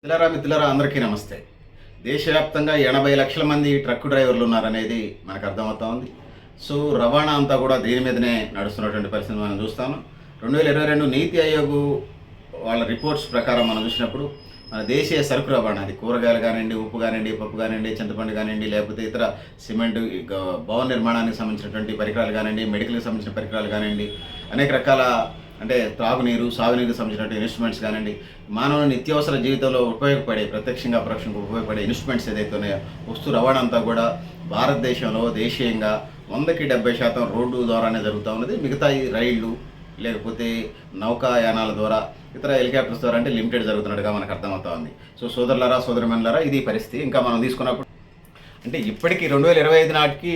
మిత్రులారా అందరికీ నమస్తే. దేశవ్యాప్తంగా 80 లక్షల మంది ట్రక్ డ్రైవర్లు ఉన్నారనేది మనకు అర్థమవుతా ఉంది. సో రవాణా అంతా కూడా దీని మీదనే నడుస్తున్నటువంటి పరిస్థితి మనం చూస్తాము. 2022 నీతి ఆయోగ్ వాళ్ళ రిపోర్ట్స్ ప్రకారం మనం చూసినప్పుడు మన దేశీయ సరుకు రవాణా, అది కూరగాయలు కానివ్వండి, ఉప్పు కానివ్వండి, పప్పు కానివ్వండి, చింతపండు కానివ్వండి, లేకపోతే ఇతర సిమెంట్, భవన నిర్మాణానికి సంబంధించినటువంటి పరికరాలు కానివ్వండి, మెడికల్కి సంబంధించిన పరికరాలు కానివ్వండి, అనేక రకాల అంటే త్రాగునీరు, సాగునీరుకి సంబంధించినటువంటి ఇన్స్ట్రుమెంట్స్ కానివ్వండి, మానవుని నిత్యావసర జీవితంలో ఉపయోగపడే, ప్రత్యక్షంగా అపరోక్షంగా ఉపయోగపడే ఇన్స్ట్రుమెంట్స్ ఏదైతే ఉన్నాయో, వస్తు రవాణా అంతా కూడా భారతదేశంలో దేశీయంగా 100కి 70% రోడ్డు ద్వారానే జరుగుతూ ఉన్నది. మిగతా ఈ రైళ్లు లేకపోతే నౌకాయానాల ద్వారా, ఇతర హెలికాప్టర్స్ ద్వారా అంటే లిమిటెడ్ జరుగుతున్నట్టుగా మనకు అర్థమవుతా ఉంది. సో సోదరులారా, సోదరిమణులారా, ఇది పరిస్థితి. ఇంకా మనం తీసుకున్నప్పుడు అంటే ఇప్పటికీ 2025 నాటికి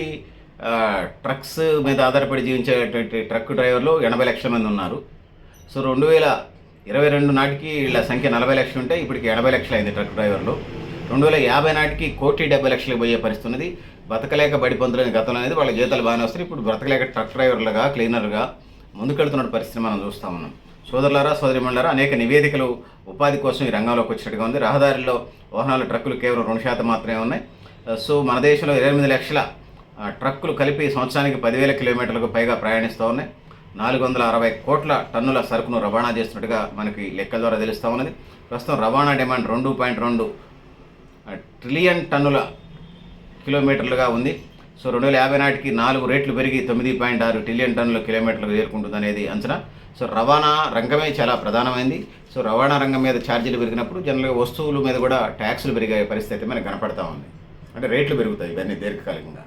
ట్రక్స్ మీద ఆధారపడి జీవించేటువంటి ట్రక్ డ్రైవర్లు 80 లక్షల మంది ఉన్నారు. సో 2022 నాటికి వీళ్ళ సంఖ్య 40 లక్షలు ఉంటే ఇప్పటికి 80 లక్షలు అయింది ట్రక్ డ్రైవర్లు. 2050 నాటికి 1,70,00,000 పోయే పరిస్థితి ఉన్నది. బతకలేక బడి పొందులని గతంలో అనేది వాళ్ళ జీతాలు బాగానే వస్తాయి. ఇప్పుడు బ్రతకలేక ట్రక్ డ్రైవర్లుగా, క్లీనర్గా ముందుకెళ్తున్న పరిస్థితి మనం చూస్తూ ఉన్నాం. సోదరులారా, సోదరిమణులారా, అనేక నివేదికలు ఉపాధి కోసం ఈ రంగంలోకి వచ్చినట్టుగా ఉంది. రహదారిలో వాహనాలు, ట్రక్కులు కేవలం 2% మాత్రమే ఉన్నాయి. సో మన దేశంలో 28 లక్షల ట్రక్కులు కలిపి సంవత్సరానికి 10,000 కిలోమీటర్లకు పైగా ప్రయాణిస్తూ ఉన్నాయి. 460 కోట్ల టన్నుల సరుకును రవాణా చేస్తున్నట్టుగా మనకి లెక్కల ద్వారా తెలుస్తూ ఉన్నది. ప్రస్తుతం రవాణా డిమాండ్ 2.2 ట్రిలియన్ టన్నుల కిలోమీటర్లుగా ఉంది. సో 2050 నాటికి 4 రెట్లు పెరిగి 9.6 ట్రిలియన్ టన్నుల కిలోమీటర్లకు చేరుకుంటుంది అనేది అంచనా. సో రవాణా రంగమే చాలా ప్రధానమైంది. సో రవాణా రంగం మీద ఛార్జీలు పెరిగినప్పుడు జనరల్గా వస్తువుల మీద కూడా ట్యాక్సులు పెరిగే పరిస్థితి మనకు కనపడతా ఉంది. అంటే రేట్లు పెరుగుతాయి ఇవన్నీ దీర్ఘకాలికంగా.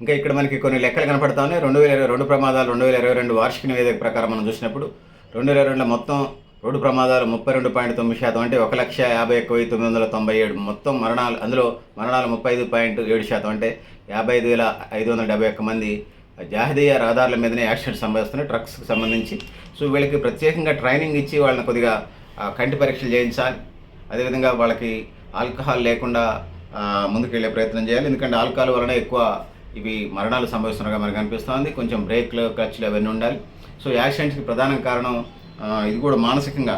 ఇంకా ఇక్కడ మనకి కొన్ని లెక్కలు కనపడతా ఉన్నాయి. 2022 ప్రమాదాలు 2022 వార్షిక నివేదిక ప్రకారం మనం చూసినప్పుడు 2022లో మొత్తం రోడ్డు ప్రమాదాలు 32.9%, అంటే 1,51,997 మొత్తం మరణాలు. అందులో మరణాలు 35.7%, అంటే 55,571 మంది జాతీయ రహదారుల మీదనే యాక్సిడెంట్స్ సంభవిస్తున్నాయి ట్రక్స్కి సంబంధించి. సో వీళ్ళకి ప్రత్యేకంగా ట్రైనింగ్ ఇచ్చి వాళ్ళని కొద్దిగా కంటి పరీక్షలు చేయించాలి. అదేవిధంగా వాళ్ళకి ఆల్కహాల్ లేకుండా ముందుకెళ్ళే ప్రయత్నం చేయాలి. ఎందుకంటే ఆల్కహాల్ వలన ఎక్కువ ఇవి మరణాలు సంభవిస్తున్నగా మనకు అనిపిస్తుంది. కొంచెం బ్రేక్లు, క్లచ్లు అవన్నీ ఉండాలి. సో యాక్సిడెంట్స్కి ప్రధాన కారణం ఇది కూడా మానసికంగా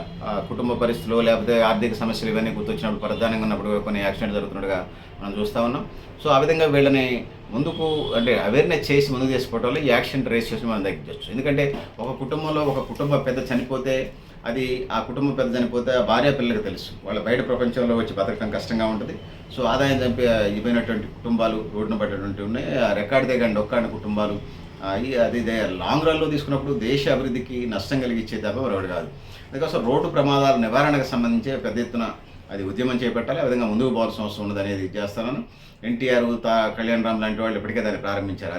కుటుంబ పరిస్థితులు లేకపోతే ఆర్థిక సమస్యలు ఇవన్నీ గుర్తొచ్చినప్పుడు, ప్రధానంగా ఉన్నప్పుడు కొన్ని యాక్సిడెంట్ జరుగుతున్నట్టుగా మనం చూస్తూ ఉన్నాం. సో ఆ విధంగా వీళ్ళని ముందుకు అంటే అవేర్నెస్ చేసి ముందుకు చేసుకోవడం వల్ల ఈ యాక్సిడెంట్ రేషియోస్ని మనం తగ్గించవచ్చు. ఎందుకంటే ఒక కుటుంబంలో ఒక కుటుంబ పెద్ద చనిపోతే, అది ఆ కుటుంబం పెద్ద చనిపోతే ఆ భార్య పిల్లలకు తెలుసు, వాళ్ళ బయట ప్రపంచంలో వచ్చి బతకడం కష్టంగా ఉంటుంది. సో ఆదాయం చంపి ఇపోయినటువంటి కుటుంబాలు రోడ్డున పడ్డటువంటి ఉన్నాయి. రికార్డు దిగండి ఒక్కడి కుటుంబాలు అది లాంగ్ రన్లో తీసుకున్నప్పుడు దేశ అభివృద్ధికి నష్టం కలిగించే తప్ప మరొకటి కాదు. అందుకోసం రోడ్డు ప్రమాదాల నివారణకు సంబంధించి పెద్ద ఎత్తున అది ఉద్యమం చేపట్టాలి. ఆ విధంగా ముందుకు పోవాల్సిన అవసరం ఉన్నది అనేది చేస్తాను. ఎన్టీఆర్, కళ్యాణ్ రామ్ లాంటి వాళ్ళు ఇప్పటికే దాన్ని ప్రారంభించారు.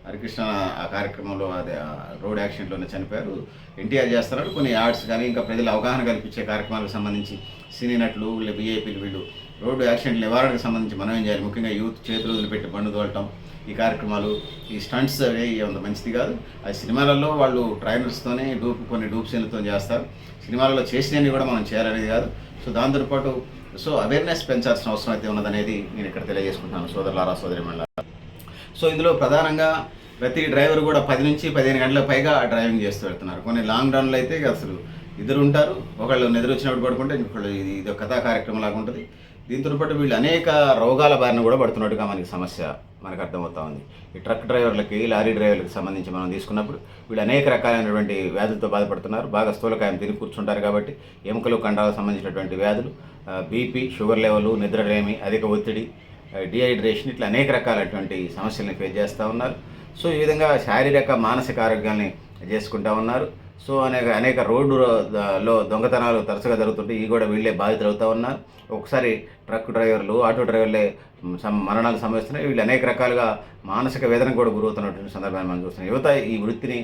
హరికృష్ణ ఆ కార్యక్రమంలో అదే రోడ్ యాక్సిడెంట్లోనే చనిపోయారు. ఎన్టీఆర్ చేస్తున్నారు. కొన్ని యాడ్స్ కానీ ఇంకా ప్రజలు అవగాహన కల్పించే కార్యక్రమాలకు సంబంధించి సినీ నటులు, విఐపీలు వీళ్ళు రోడ్డు యాక్సిడెంట్ నివారణకు సంబంధించి మనం ఏం చేయాలి, ముఖ్యంగా యూత్ చేతులు వదిలిపెట్టి బండు తోలటం, ఈ కార్యక్రమాలు, ఈ స్టంట్స్ అవి అంత మంచిది కాదు. అది సినిమాలలో వాళ్ళు ట్రైనర్స్తోనే కొన్ని డూప్ సీన్లతో చేస్తారు. సినిమాలలో చేసినవి కూడా మనం చేయాలనేది కాదు. సో దాంతోపాటు అవేర్నెస్ పెంచాల్సిన అవసరం అయితే ఉన్నదనేది నేను ఇక్కడ తెలియజేసుకుంటున్నాను సోదరులారా, సోదరిమణులారా. సో ఇందులో ప్రధానంగా ప్రతి డ్రైవర్ కూడా 10 నుంచి 15 గంటల పైగా డ్రైవింగ్ చేస్తూ వెళ్తున్నారు. కొన్ని లాంగ్ రన్లు అయితే అసలు ఇద్దరు ఉంటారు, ఒకళ్ళు నిద్ర వచ్చినప్పుడు పడుకుంటే ఇంకొకళ్ళు ఇది ఒక కథా కార్యక్రమం లాగా ఉంటుంది. దీంతో పాటు వీళ్ళు అనేక రోగాల బారిన కూడా పడుతున్నట్టుగా మనకి సమస్య మనకు అర్థమవుతా ఉంది. ఈ ట్రక్ డ్రైవర్లకి, లారీ డ్రైవర్లకి సంబంధించి మనం తీసుకున్నప్పుడు వీళ్ళు అనేక రకాలైనటువంటి వ్యాధులతో బాధపడుతున్నారు. బాగా స్థూలకాయం తిని కూర్చుంటారు కాబట్టి ఎముకలు, కండరాలకు సంబంధించినటువంటి వ్యాధులు, బీపీ, షుగర్ లెవెల్, నిద్రలేమి, అధిక ఒత్తిడి, డిహైడ్రేషన్, ఇట్లా అనేక రకాలైనటువంటి సమస్యల్ని ఫేస్ చేస్తూ ఉన్నారు. సో ఈ విధంగా శారీరక, మానసిక ఆరోగ్యాన్ని చేసుకుంటూ ఉన్నారు. సో అనేక రోడ్డులో దొంగతనాలు తరచుగా జరుగుతుంటే ఇవి కూడా వీళ్ళే బాధితులు అవుతూ ఉన్నారు. ఒకసారి ట్రక్ డ్రైవర్లు, ఆటో డ్రైవర్లే మరణాలు సంభవిస్తున్నాయి. వీళ్ళు అనేక రకాలుగా మానసిక వేదనకు కూడా గురవుతున్నటువంటి సందర్భాన్ని మనం చూస్తున్నాం. యువత ఈ వృత్తిని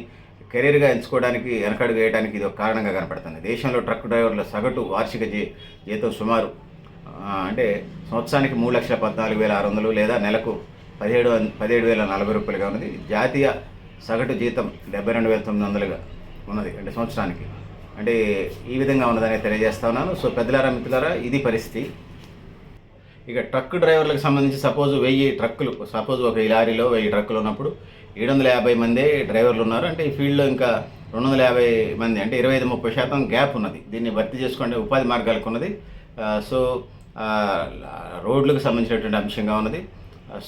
కెరీర్గా ఎంచుకోవడానికి, వెనకడుగు వేయడానికి ఇది ఒక కారణంగా కనపడుతుంది. దేశంలో ట్రక్ డ్రైవర్ల సగటు వార్షిక జీతం సుమారు అంటే సంవత్సరానికి 3,14,600 లేదా నెలకు 17,040 రూపాయలుగా ఉన్నది. జాతీయ సగటు జీతం 72,900గా ఉన్నది, అంటే సంవత్సరానికి. అంటే ఈ విధంగా ఉన్నదని తెలియజేస్తా ఉన్నాను. సో పెద్దలారా, మిత్రులారా, ఇది పరిస్థితి. ఇక ట్రక్ డ్రైవర్లకు సంబంధించి సపోజ్ 1000 ట్రక్కులు, సపోజ్ ఒక లారీలో 1000 ట్రక్కులు ఉన్నప్పుడు 750 మందే డ్రైవర్లు ఉన్నారు. అంటే ఈ ఫీల్డ్లో ఇంకా 250 మంది అంటే 25-30% గ్యాప్ ఉన్నది. దీన్ని భర్తీ చేసుకునే ఉపాధి మార్గాలకు ఉన్నది. సో రోడ్లకు సంబంధించినటువంటి అంశంగా ఉన్నది.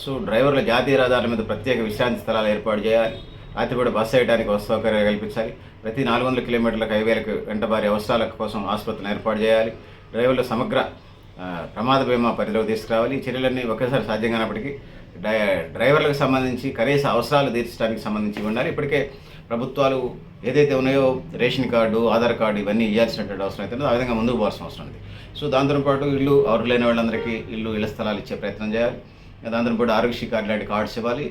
సో డ్రైవర్ల జాతీయ రహదారుల మీద ప్రత్యేక విశ్రాంతి స్థలాలు ఏర్పాటు చేయాలి. రాత్రిపూట బస్సు వేయడానికి సౌకర్యాలు కల్పించాలి. ప్రతి 400 కిలోమీటర్లకు హైవేలకు వెంట వారి అవసరాల కోసం ఆసుపత్రులను ఏర్పాటు చేయాలి. డ్రైవర్ల సమగ్ర ప్రమాద బీమా పరిధిలోకి తీసుకురావాలి. ఈ చర్యలన్నీ ఒకేసారి సాధ్యం కానప్పటికీ డ్రైవర్లకు సంబంధించి కనీస అవసరాలు తీర్చడానికి సంబంధించి ఉండాలి. ఇప్పటికే ప్రభుత్వాలు ఏదైతే ఉన్నాయో రేషన్ కార్డు, ఆధార్ కార్డు ఇవన్నీ ఇవ్వాల్సినటువంటి అవసరం అయితే ఆ విధంగా ముందుకు పోవాల్సిన అవసరం ఉంది. సో దాంతోపాటు ఇల్లు అర్హులు లేని వాళ్ళందరికీ ఇళ్ల స్థలాలు ఇచ్చే ప్రయత్నం చేయాలి. దాంతోపాటు ఆరోగ్యశ్రీ కార్డు లాంటి కార్డ్స్ ఇవ్వాలి.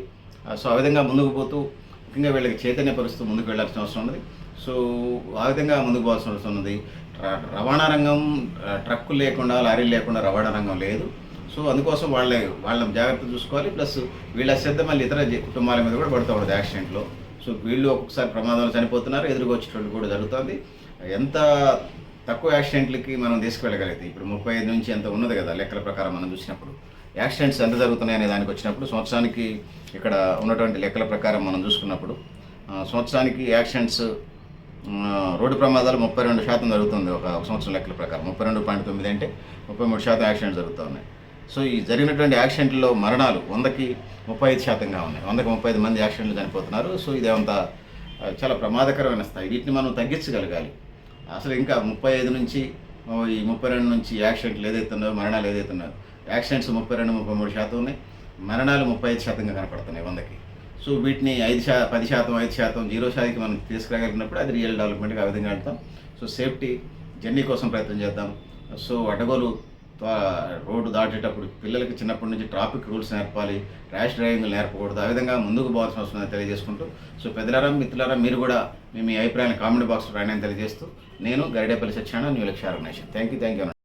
సో ఆ విధంగా ముందుకు పోతూ ముఖ్యంగా వీళ్ళకి చైతన్యపరుస్తూ ముందుకు వెళ్ళాల్సిన అవసరం ఉన్నది. సో ఆ విధంగా ముందుకు పోవాల్సిన అవసరం ఉన్నది. రవాణా రంగం ట్రక్కులు లేకుండా, లారీలు లేకుండా రవాణా రంగం లేదు. సో అందుకోసం వాళ్ళని జాగ్రత్త చూసుకోవాలి. ప్లస్ వీళ్ళ శ్రద్ధ మళ్ళీ ఇతర కుటుంబాల మీద కూడా పడుతూ ఉంటుంది యాక్సిడెంట్లో. సో వీళ్ళు ఒక్కొక్కసారి ప్రమాదాలు చనిపోతున్నారు, ఎదురుగా వచ్చేటట్టు కూడా జరుగుతుంది. ఎంత తక్కువ యాక్సిడెంట్లకి మనం తీసుకువెళ్ళగలిగితే, ఇప్పుడు 35 నుంచి ఎంత ఉన్నది కదా లెక్కల ప్రకారం మనం చూసినప్పుడు, యాక్సిడెంట్స్ ఎంత జరుగుతున్నాయి అనే దానికి వచ్చినప్పుడు సంవత్సరానికి ఇక్కడ ఉన్నటువంటి లెక్కల ప్రకారం మనం చూసుకున్నప్పుడు సంవత్సరానికి యాక్సిడెంట్స్ రోడ్డు ప్రమాదాలు 32% జరుగుతుంది. ఒక సంవత్సరం లెక్కల ప్రకారం 32.9 అంటే 33% యాక్సిడెంట్స్ జరుగుతూ ఉన్నాయి. సో ఈ జరిగినటువంటి యాక్సిడెంట్లో మరణాలు 100కి 35%గా ఉన్నాయి. 100కి 35 మంది యాక్సిడెంట్లు చనిపోతున్నారు. సో ఇదేమంతా చాలా ప్రమాదకరమైన స్థాయి. వీటిని మనం తగ్గించగలగాలి. అసలు ఇంకా 35 నుంచి ఈ 32 నుంచి యాక్సిడెంట్లు ఏదైతే ఉన్నాయో, మరణాలు ఏదైతే ఉన్నాయో, యాక్సిడెంట్స్ 32-33% ఉన్నాయి, మరణాలు 35%గా కనపడుతున్నాయి 100కి. సో వీటిని 10%, 5%, 0%కి మనం తీసుకురాగలిగినప్పుడు అది రియల్ డెవలప్మెంట్గా ఆ విధంగా వెళ్తాం. సో సేఫ్టీ జర్నీ కోసం ప్రయత్నం చేద్దాం. సో అడ్డగోలు రోడ్డు దాటేటప్పుడు పిల్లలకి చిన్నప్పటి నుంచి ట్రాఫిక్ రూల్స్ నేర్పాలి, ర్యాష్ డ్రైవింగ్ నేర్పకూడదు. ఆ విధంగా ముందుకు పోవాల్సిన అవసరం తెలియజేసుకుంటూ, సో పెద్దలారా, మిత్రులారా, మీరు కూడా మీ అభిప్రాయాన్ని కామెంట్ బాక్స్లో రాయని తెలియజేస్తూ, నేను గరిడేపల్లి సత్యనారాయణ, న్యూ లక్ష్య ఆర్గనైజేషన్. Thank you.